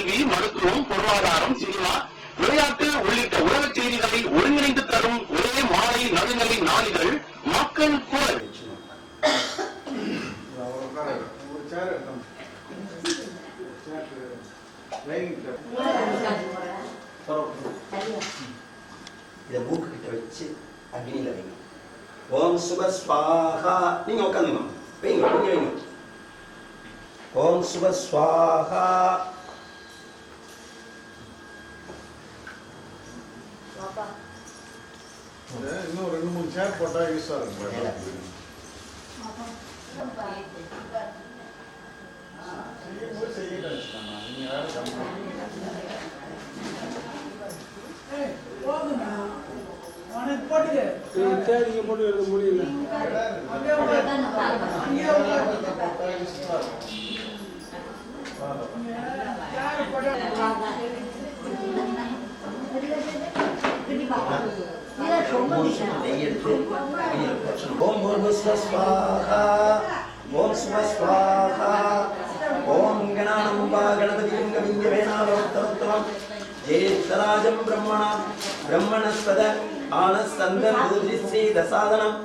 கல்வி, மருத்துவம், பொருளாதாரம், சினிமா, விளையாட்டு உள்ளிட்ட உலக செய்திகளை ஒருங்கிணைந்து தரும் ஒரே மாலை நடுநிலை நாளிதழ் மக்கள் குரல். இதை மூக்கு கிட்ட வச்சு அக்னியில வைங்க. ஓம் சுப ஸ்வாஹா. நீங்க உட்காந்துங்க, வைங்க, வைங்க, வைங்க. ஓம் சுப ஸ்வாஹா. இன்னும் 2-3 சேர் போட்டா யூஸ் ஆகும். போட்டு எழுத முடியல. ஓம் ஸ்வாஹா. ஓம் சுப ஸ்வாஹா. ஓம் கணானம்பா கணபதியும் கவிஞ்சவேனாவர்த்தவம் ஜேஷ்டராஜம் பிரம்மணா பிரம்மணஸ்பத ஆனஸ்தந்தம் பூஜிஸ்ரீ தசாதனம்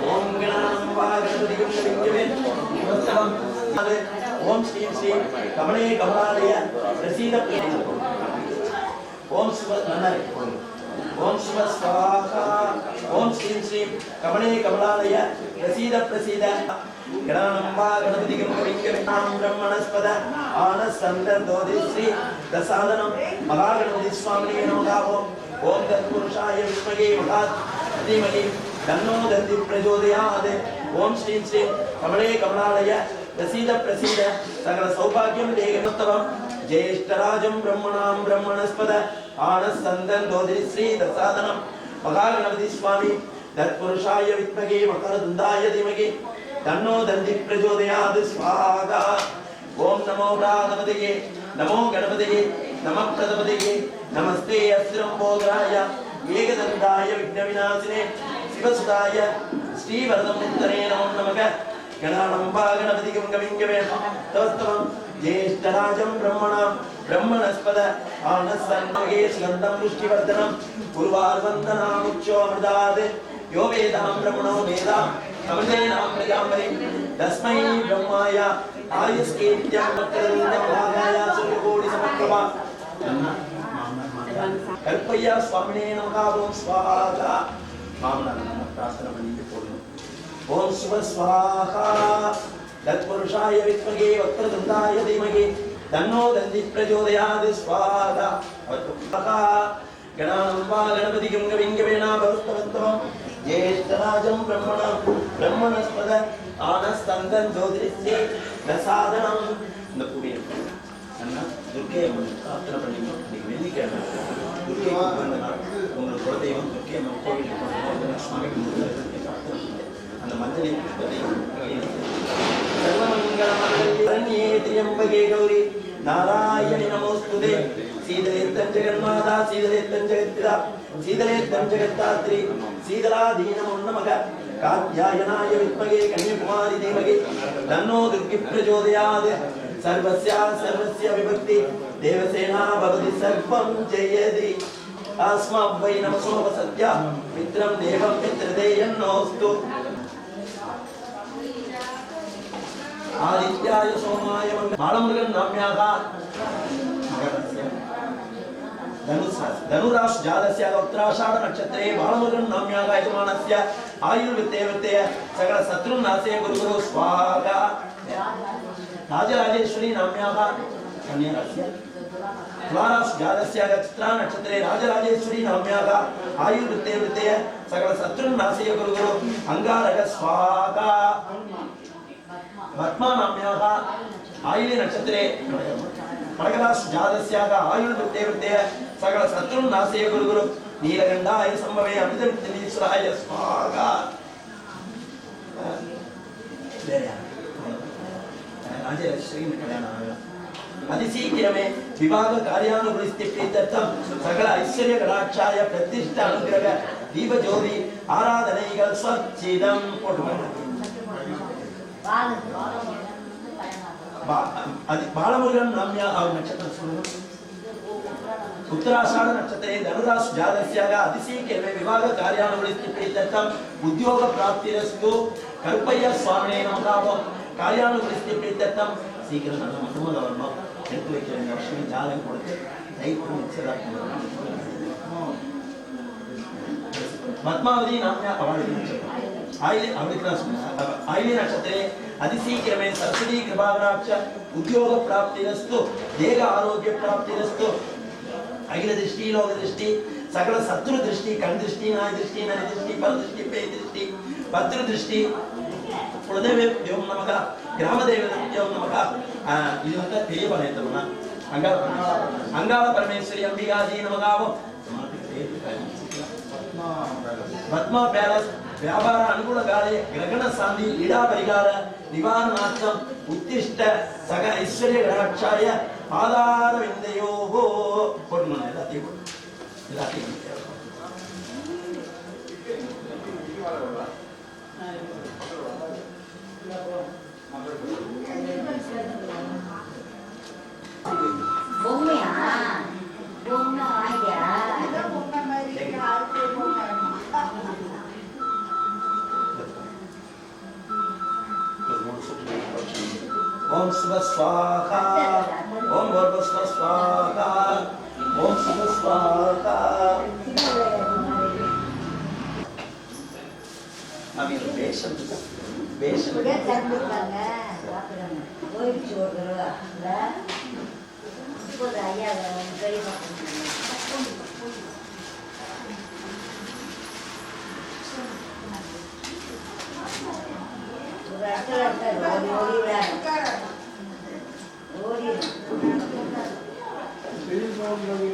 ஓம் கணானம்பா கணபதியும் கவிஞ்சவேனாவர்த்தவம் ஓம் ஸ்ரீ ஸ்ரீ கமலே கமலாலய பிரசீத ஓம் சுப நன்னாரி ஓம் சுப ஸ்வாஹா. ஓம் ஸ்ரீ ஸ்ரீ கமலே கமலாலய பிரசீத பிரசீத கணானம்பா கணபதியும் கவிஞ்சவேனாம் பிரம்மணஸ்பத ஆனஸ்தந்தம் தோதிஸ்ரீ தசாதனம் மகாகணபதி சுவாமியே நமः. ஓம் தத்புருஷாய வித்மகே மகாத் தீமகி தன்னோ தந்தி பிரச்சோதயாத். ஓம் ஸ்ரீ ஸ்ரீ கமலே கமலாலய பிரசீத பிரசீத சகல சௌபாகியம் தேகமத்தவம் ஜேஷ்டராஜம் பிரம்மணாம் பிரம்மணஸ்பத ஆனஸ்தந்தம் தோதிஸ்ரீ தசாதனம் மகாகணபதி சுவாமி தத்புருஷாய வித்மகே மகரதுண்டாய தீமகி தன்னோ தந்தி பிரச்சோதயாத். ஸ்வாஹா. ஓம் நமோ பிராணபதியே நமோ கணபதியே நம பிரதபதியே நமஸ்தே அஸ்திரம்போதராய ஏகதந்தாய விக்னவிநாசினே சிவசுதாய ஸ்ரீவரதமுத்தரே நமோ நமக. கணானம்பா கணபதியும் கவிஞ்சவேனாவர்த்தவம் ஜேஷ்டராஜம் பிரம்மணாம் பிரம்மணஸ்பத ஆனஸ்தந்தே சுகந்தம் புஷ்டிவர்தனம் குருவார்வந்தனாமுச்சோமிருதாத் யோ வேதாம் பிரம்மணோ வேதாம் அமிர்தேனாம் பிரஜாமரி தஸ்மை பிரம்மாய ஆயுஷ்கீர்த்தியம் மக்கரவிந்தமாகாய சூரியகோடி சமப்பிரபா கல்பையா சுவாமினே நமः. ஓம் ஸ்வாஹா. மாமனார் நம்ம பிரார்த்தனை பண்ணிட்டு போகணும். ஓம் சுப ஸ்வாஹா. தத்புருஷாய வித்மகே வக்ரதுண்டாய தீமகி தன்னோ தந்தி பிரச்சோதயாத். ஸ்வாஹா. கணானம்பா கணபதியும் கவிஞ்சவேனாவர்த்தவம் ஜேஷ்டராஜம் பிரம்மணாம் பிரம்மணஸ்பத ஆனஸ்தந்தம் தோதிஸ்ரீ தசாதனம். இந்த பூமியை துர்க்கையை பிரார்த்தனை பண்ணிக்கணும். இன்னைக்கு வெள்ளிக்கிழமை துர்க்கை உங்களுக்கு குலதெய்வம் துர்க்கை கோவில் சுவாமிக்கு அந்த மஞ்சளை சர்வமங்கலமங்கல்யே திரியம்பகே கௌரி நாராயணி நமோஸ்துதே. சீதலேத்தம் ஜெகன்மாதா சீதலேத்தம் ஜெகத்பிதா சீதலேத்தம் ஜெகத்தாத்ரி சீதலாதீனமோ நமக. காத்யாயனாய வித்மகே கன்யகுமாரி தேவகே தன்னோ துர்க்கி பிரச்சோதயாத். சர்வஸ்யா சர்வஸ்ய விபக்தி தேவசேனா பவதி சர்வம் ஜெயதி. ஆஸ்மாப் வை நமசோ வசத்யா மித்ரம் தேவம் மித்ரதேயன்னோஸ்து. ஆதித்யாய சோமாய பாலமுருகன் நாம்யாக धनुराश जातस्य उत्तराषाढ़ नक्षत्रे बालमुरुगन नाम्याः यजमानस्य आयुर्विद्ये सकल शत्रुनाशे गुरुगुरु स्वाहा। राजराजेश्वरी नाम्याः कन्याराशि तुलाराश जातस्य चित्रा नक्षत्रे राजराजेश्वरी नाम्याः आयुर्विद्ये सकल शत्रुनाशे गुरुगुरु अंगारक स्वाहा। पद्मा नाम्याः आयुर् नक्षत्रे मकराश जातस्याः आयुर्विद्ये सकल शत्रुनाशे गुरुगुरु नीलकंठाय संभवे अमृतविद्येश्वराय स्वाहा। राजलक्ष्मी कल्याण अतिशीघ्रमे विवाह कार्यानुवृत्ति प्रीत्यर्थम सकल ऐश्वर्य कटाक्षाय प्रतिष्ठा अनुग्रह दीप ज्योति आराधनैகள் स्वच्छिदம் बालमुरुगन नाम्या नक्षत्र சொல்லுங்க उत्तराषाढ़ नक्षत्रे धनुराश जातस्याः अतिशीघ्रमे विवाह कार्यानुवृत्ति प्रीत्यर्थम उद्योग प्राप्तिरस्तु कल्पय्य स्वामिने नमः कार्यानुवृत्ति प्रीत्यर्थम சீக்கிரம் நல்ல மருமக வரணும் எடுத்து வைக்கிறேன் லட்சுமி ஜாதகம் கொடுத்து தைப்பூர் நிச்சயதா पद्मावती नाम्या अवाळी आइले आइले नक्षत्रे अतिशीघ्रमे सरस्वती कृपाकटाक्ष उद्योग प्राप्तिरस्तु देह आरोग्य प्राप्तिरस्तु अखिल दृष्टि लोक दृष्टि सकल शत्रु दृष्टि कण दृष्टि नाय दृष्टि नर दृष्टि पर दृष्टि पे दृष्टि भद्र दृष्टि कुलदेवयो नमः ग्रामदेवयो नमः இது வந்து பெரிய பாளையத்தம்னா அங்காள பரமேஸ்வரி அம்பிகாஜி நமகாவ पद्मा पैलेस व्यापार अनुकूल काले ग्रहण शांति लीला परिहार निवारणार्थम उत्तिष्ठ सग ऐश्वर्य कटाक्षाय पादार विंदयोः कोडमने लाती பொம்மையா பொம்மை ஆயா ओम शिव स्वाहा ओम भर्ग स्वाहा ओम शिव स्वाहा अभी बेशन உடைய தந்துட்டாங்க சாப்பிடுங்க போயிடுச்சு ஒரு தடவை இப்போ ஐயா கறி ஒரு இடத்துல ஓடி ஓடி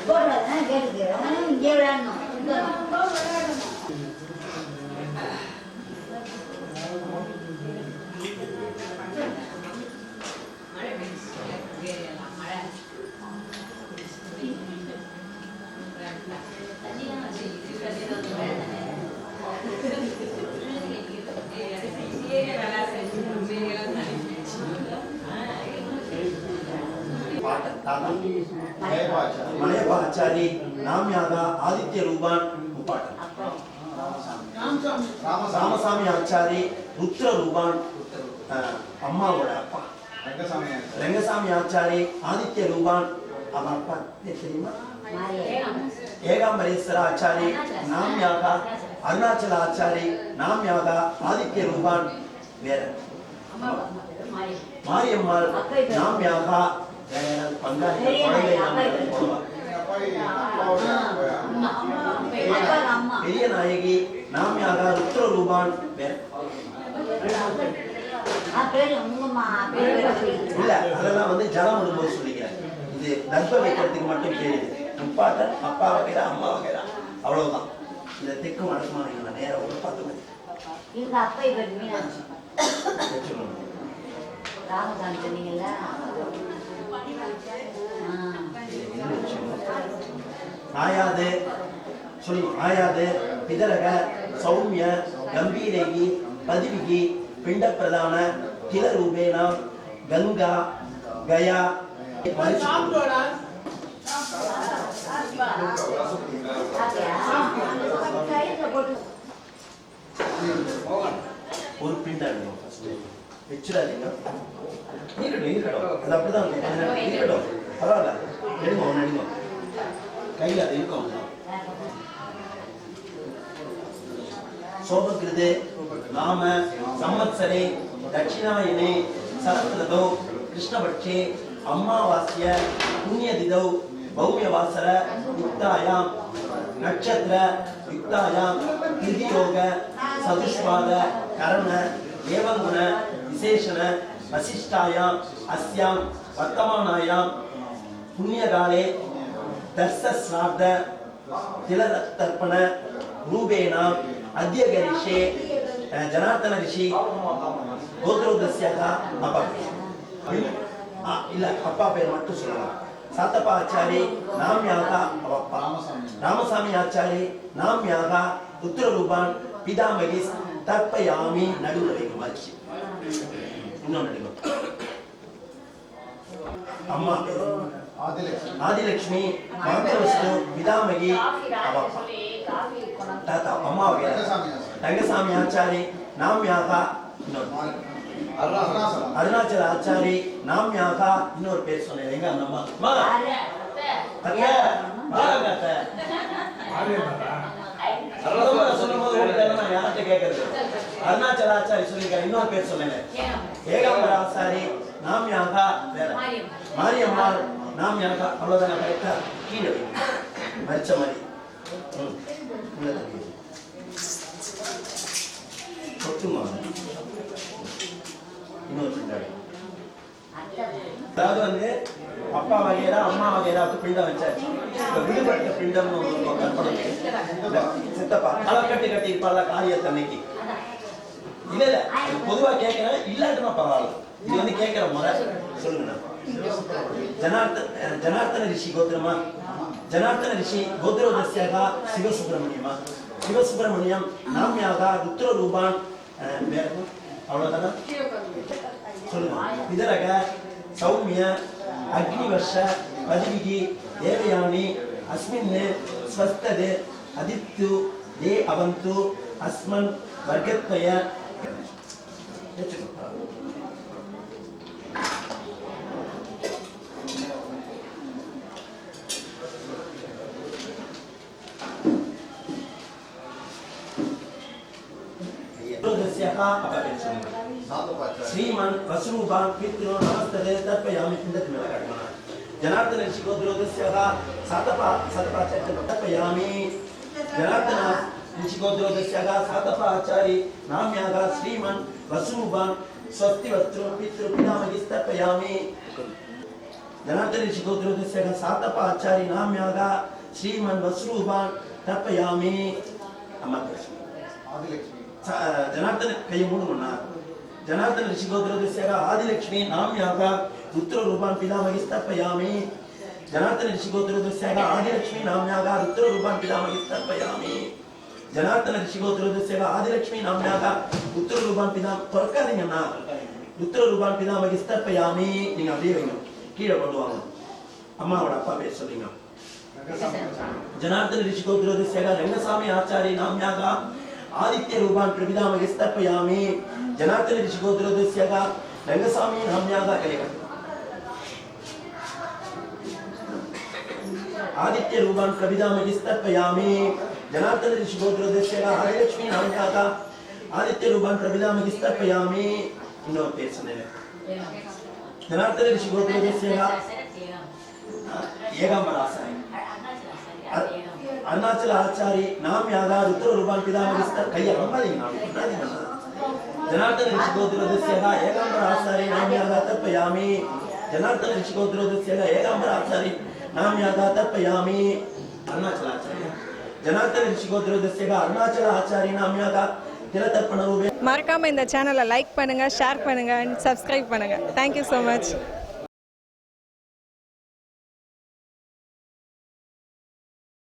போடுறதுனா கேட்டுக்கு இங்கே விளையாடணும் मलयपाचारी नाम्यागा आदित्य रूपान उपाटन रामसामी आचारी रुद्र रूपान अम्मा वड़ा अप्पा रंगसामी आचारी आदित्य रूपान अमरप्पा தெரியுமா ஏகாம்பரேஸ்வர ஆச்சாரி நாம்யாகா அருணாச்சல ஆச்சாரி நாம்யாகா ஆதித்ய ரூபான் வேற மாரியம்மாள் நாம்யாகா பங்காளி பெரிய நாயகி நாம்யாகா ருத்ர ரூபான் வேற இல்ல அதெல்லாம் வந்து ஜலம் விடும்போது சொல்லிக்கிறேன் இது தர்ப்ப வைக்கிறதுக்கு மட்டும் கேளுது முப்பாட்டன் அப்பா வகைரா அம்மா வகைரா அவ்வளவுதான் இந்த தெற்கு வடக்குமான நேரம் ஒரு 10 மணி இதுக்கு அப்பா இப்ப மீனாட்சி ராமசாமி சொன்னீங்கல்ல ஆயாது சொல்லி ஆயாது பிதரக சௌமிய கம்பீரகி பதிவிகி பிண்ட பிரதான கில ரூபேன கங்கா கயா ஒரு பிண்ட வச்சிடாதீங்க அது அப்படிதான் இருக்கட்டும் பரவாயில்ல எடுங்க ஒன்று எடுங்க கையில் அது இருக்கும் சோபகிருதே நாம சம்வத்சரே தட்சிணாயனே சரத்ரதோ கிருஷ்ணபட்சே அம்மாவாஸ்ய புண்ணியதிதௌ பௌம்யவாசர யுக்தாயாம் நட்சத்திர யுக்தாயாம் திதியோக சதுஷ்பாத கரண ஏவங்குண விசேஷண வசிஷ்டாயாம் அஸ்யாம் வர்த்தமானாயாம் புண்ணியகாலே தர்சஸ்ராத்த திலதர்ப்பண ரூபேணா अद्य गरिष्ये जनार्दन ऋषि गोत्रोदस्यः अपि இல்ல அப்பா பேர் மட்டும் சொல்லலாம். சாத்தப்பா ஆச்சாரி நாம்யாகா அவப்பா. ராமசாமி ஆச்சாரி நாம்யாகா உத்தரரூபான் பிதாமகிஸ் தர்ப்பயாமி. நடுவில் வைக்கும் ஆச்சு. இன்னும் நடுவில் அம்மா ஆதிலட்சுமி மந்திரவஸ்து பிதாமகி அவப்பா. தாத்தா அம்மா ரங்கசாமி ஆச்சாரி நாம்யாகா. அருணாச்சல ஆச்சாரி நாம்யாகா. இன்னொரு பேர் சொன்னேன் எங்க அந்த அம்மா சொல்லும் போது நான் யார்கிட்ட கேட்கறது? அருணாச்சல ஆச்சாரி சொல்லிருக்காரு. இன்னொரு பேர் சொன்னேன் ஏகாம்பர ஆச்சாரி நாம்யாகா. வேற மாரியம்மாள் நாம்யாகா. அவ்வளவுதான் கரெக்டா? கீழே மரிச்ச மாதிரி சொத்துமா இன்னொரு பிண்டாடி. அதாவது வந்து அப்பா வகையரா அம்மா வகையராவுக்கு பிண்டம் வச்சாச்சு. இப்ப விடுபட்ட பிண்டம் கற்பனை சித்தப்பா தலைக்கட்டு கட்டி இருப்பாள் காரியத்தன்னைக்கு. இல்ல இல்ல பொதுவா கேட்கிறேன், இல்லாட்டுமா பரவாயில்ல. இது வந்து கேட்கிற முறை சொல்லுங்க. ஜனார்த்தன ரிஷி கோத்திரமா? ஜனார்த்தன ரிஷி கோத்திரோதஸ்யாக சிவசுப்பிரமணியமா? சிவசுப்பிரமணியம் நாம்யாகா ருத்ரரூபான். வேற அவ்வளவுதானா? சொல்லுங்க. இதரக சௌமிய அக்னிவர்ஷ பதிவிகி தேவயானி அஸ்மின் ஸ்வஸ்ததே அதித்து ஏ அவந்து அஸ்மன் வர்க்கத்வய. श्रीमन वसुरूपान पितृ नमस्ते तर्पयामि. पिंडति मेला काटना. जनार्दन ऋषि गोत्रोदस्यः सातपा तर्पयामि. जनार्दन ऋषि गोत्रोदस्यः सातपा आचारी नाम्यागा श्रीमन वसुरूपान स्वस्ति वस्त्र पितृ पितामहि तर्पयामि. जनार्दन ऋषि गोत्रोदस्यः सातपा आचारी नाम्यागा श्रीमन वसुरूपान तर्पयामि. अम्मा जनार्दन कई मूणुमन्ना. जनार्दन ऋषि गोत्रोदस्यः आदिलक्ष्मी नाम्यागा रुद्ररूपान् पितामहि तर्पयामि. जनार्दन ऋषि गोत्रोदस्यः आदिलक्ष्मी नाम्यागा रुद्ररूपान् पितामहि तर्पयामि. जनार्दन ऋषि गोत्रोदस्यः आदिलक्ष्मी नाम्यागा रुद्ररूपान् पितामहि तर्पयामि. रुद्ररूपान् पितामहि तर्पयामि. நீங்க அப்படியே வைங்க, கீழே கொண்டு வாங்க. அம்மாவோட அப்பா பேர் சொல்லுங்க. जनार्दन ऋषि गोत्रोदस्यः रंगसामी आचार्य नाम्यागा आदित्य रूपान् प्रपितामहि तर्पयामि. जनार्दन ऋषि गोत्रोदस्यः रंगसामी नाम्यागा आदित्य रूपान् प्रपितामहि तर्पयामि. जनार्दन ऋषि गोत्रोदस्यः आदिलक्ष्मी नाम्यागा आदित्य रूपान् प्रपितामहि तर्पयामि. இன்னொரு பேர் சொன்னேன். जनार्दन ऋषि गोत्रोदस्यः ஏகாம்பர ஆச்சாரி अरुणाचल आचारी नाम्यागा रुद्ररूपान् पितामहि கைய அம்மாதீங்க. जनार्दन ऋषि गोत्रोदस्यः ஏகாம்பர ஆச்சாரி नाम्यागा तर्पयामि. जनार्दन ऋषि गोत्रोदस्यः ஏகாம்பர ஆச்சாரி नाम्यागा तर्पयामि. अरुणाचल आचार्य जनार्दन ऋषि गोत्रोदस्यः अरुणाचल आचारी नाम्यागा तिलतर्पण रूपे. மறக்காம இந்த சேனலை லைக் பண்ணுங்க, ஷேர் பண்ணுங்க, சப்ஸ்கிரைப் பண்ணுங்க. Thank you so much.